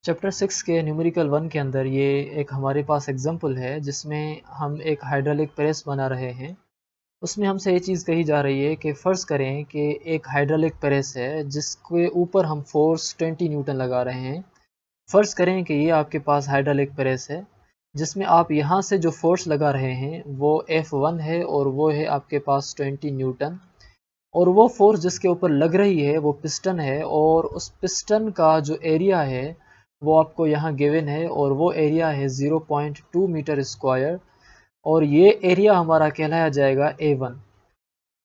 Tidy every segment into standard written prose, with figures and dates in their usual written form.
Chapter 6 के numerical 1 के अंदर ये एक हमारे पास एग्जाम्पल है जिसमें हम एक हाइड्रोलिक प्रेस बना रहे हैं। उसमें हमसे ये चीज़ कही जा रही है कि फ़र्ज़ करें कि एक हाइड्रोलिक प्रेस है जिसके ऊपर हम फोर्स 20 न्यूटन लगा रहे हैं। फ़र्ज़ करें कि ये आपके पास हाइड्रोलिक प्रेस है जिसमें आप यहाँ से जो फोर्स लगा रहे हैं वो F1 है और वो है आपके पास 20 न्यूटन। और वो फोर्स जिसके ऊपर लग रही है वो पिस्टन है और उस पिस्टन का जो एरिया है वो आपको यहाँ गिवन है और वो एरिया है 0.2 मीटर स्क्वायर और ये एरिया हमारा कहलाया जाएगा A1।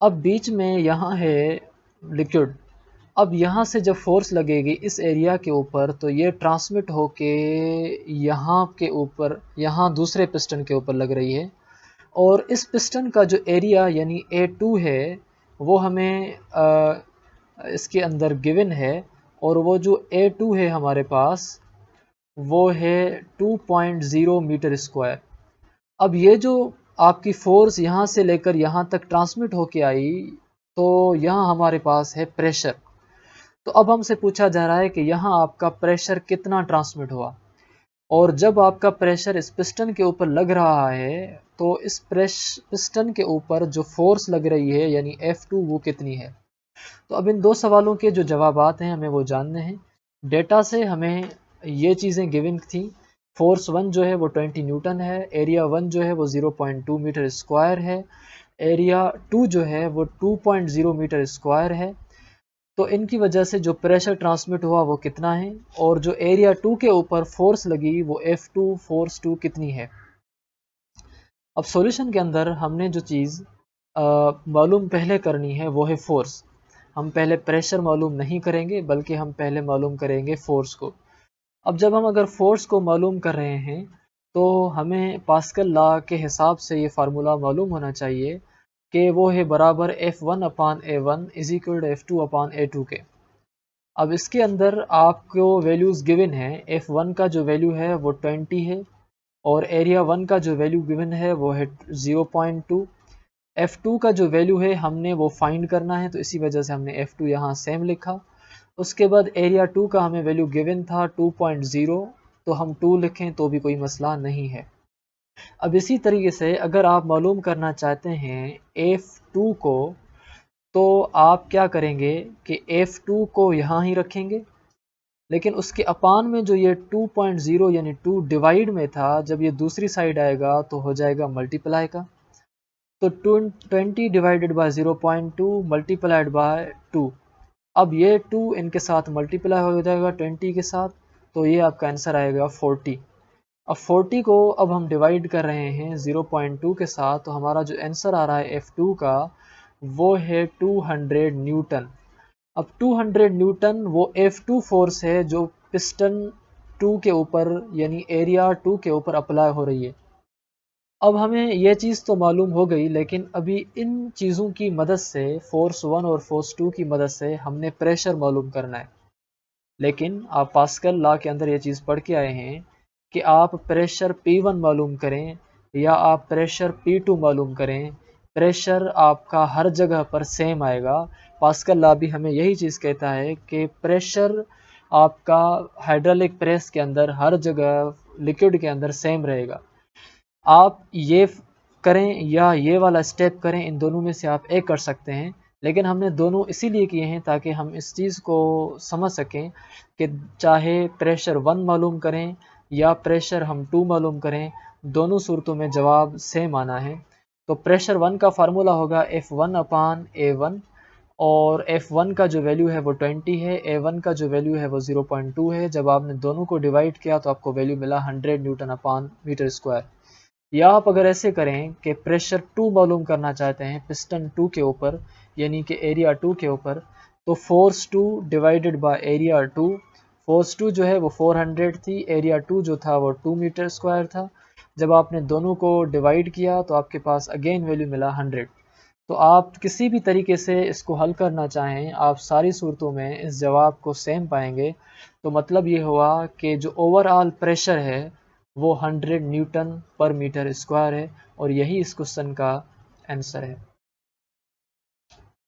अब बीच में यहाँ है लिक्विड। अब यहाँ से जब फोर्स लगेगी इस एरिया के ऊपर तो ये ट्रांसमिट होके यहाँ के ऊपर यहाँ दूसरे पिस्टन के ऊपर लग रही है और इस पिस्टन का जो एरिया यानी A2 है वो हमें इसके अंदर गिवन है और वो जो A2 है हमारे पास वो है 2.0 मीटर स्क्वायर। अब ये जो आपकी फोर्स यहाँ से लेकर यहाँ तक ट्रांसमिट होके आई तो यहाँ हमारे पास है प्रेशर। तो अब हमसे पूछा जा रहा है कि यहाँ आपका प्रेशर कितना ट्रांसमिट हुआ और जब आपका प्रेशर इस पिस्टन के ऊपर लग रहा है तो इस पिस्टन के ऊपर जो फोर्स लग रही है यानी F2 वो कितनी है। तो अब इन दो सवालों के जो जवाबात हैं हमें वो जानने हैं। डेटा से हमें ये चीज़ें गिवन थी। फोर्स 1 जो है वो 20 न्यूटन है, एरिया 1 जो है वो 0.2 मीटर स्क्वायर है, एरिया 2 जो है वो 2.0 मीटर स्क्वायर है। तो इनकी वजह से जो प्रेशर ट्रांसमिट हुआ वो कितना है और जो एरिया 2 के ऊपर फोर्स लगी वो F2 फोर्स 2 कितनी है। अब सॉल्यूशन के अंदर हमने जो चीज़ मालूम पहले करनी है वो है फोर्स। हम पहले प्रेशर मालूम नहीं करेंगे बल्कि हम पहले मालूम करेंगे फोर्स को। अब जब हम अगर फोर्स को मालूम कर रहे हैं तो हमें पास्कल लॉ के हिसाब से ये फार्मूला मालूम होना चाहिए कि वो है बराबर F1 upon A1 is equal to F2 upon A2 के। अब इसके अंदर आपको वैल्यूज़ गिवन है। F1 का जो वैल्यू है वो 20 है और एरिया 1 का जो वैल्यू गिवन है वो है 0.2। F2 का जो वैल्यू है हमने वो फाइंड करना है तो इसी वजह से हमने F2 यहाँ सेम लिखा। उसके बाद एरिया 2 का हमें वैल्यू गिवन था 2.0 तो हम 2 लिखें तो भी कोई मसला नहीं है। अब इसी तरीके से अगर आप मालूम करना चाहते हैं F2 को तो आप क्या करेंगे कि F2 को यहाँ ही रखेंगे लेकिन उसके अपान में जो ये 2.0 यानी 2 डिवाइड में था जब ये दूसरी साइड आएगा तो हो जाएगा मल्टीप्लाई का। तो 20 डिवाइडेड बाय 0.2 मल्टीप्लाइड बाय 2। अब ये 2 इनके साथ मल्टीप्लाई हो जाएगा 20 के साथ तो ये आपका आंसर आएगा 40। अब 40 को अब हम डिवाइड कर रहे हैं 0.2 के साथ तो हमारा जो आंसर आ रहा है F2 का वो है 200 न्यूटन। अब 200 न्यूटन वो F2 फोर्स है जो पिस्टन 2 के ऊपर यानी एरिया 2 के ऊपर अप्लाई हो रही है। अब हमें यह चीज़ तो मालूम हो गई लेकिन अभी इन चीज़ों की मदद से फोर्स 1 और फोर्स 2 की मदद से हमने प्रेशर मालूम करना है। लेकिन आप पास्कल लॉ के अंदर ये चीज़ पढ़ के आए हैं कि आप प्रेशर P1 मालूम करें या आप प्रेशर P2 मालूम करें, प्रेशर आपका हर जगह पर सेम आएगा। पास्कल लॉ भी हमें यही चीज़ कहता है कि प्रेशर आपका हाइड्रोलिक प्रेस के अंदर हर जगह लिक्विड के अंदर सेम रहेगा। आप ये करें या ये वाला स्टेप करें, इन दोनों में से आप एक कर सकते हैं। लेकिन हमने दोनों इसीलिए किए हैं ताकि हम इस चीज़ को समझ सकें कि चाहे प्रेशर 1 मालूम करें या प्रेशर हम 2 मालूम करें, दोनों सूरतों में जवाब सेम आना है। तो प्रेशर 1 का फार्मूला होगा F1 अपान A1 और F1 का जो वैल्यू है वो 20 है, A1 का जो वैल्यू है वो 0.2 है। जब आपने दोनों को डिवाइड किया तो आपको वैल्यू मिला 100 न्यूटन अपान मीटर स्क्वायर। या आप अगर ऐसे करें कि प्रेशर 2 मालूम करना चाहते हैं पिस्टन 2 के ऊपर यानी कि एरिया 2 के ऊपर तो force 2 divided by area 2। Force 2 जो है वो 400 थी, एरिया 2 जो था वो 2 मीटर स्क्वायर था। जब आपने दोनों को डिवाइड किया तो आपके पास अगेन वैल्यू मिला 100। तो आप किसी भी तरीके से इसको हल करना चाहें आप सारी सूरतों में इस जवाब को सेम पाएंगे। तो मतलब ये हुआ कि जो ओवरऑल प्रेशर है वो 100 न्यूटन पर मीटर स्क्वायर है और यही इस क्वेश्चन का आंसर है।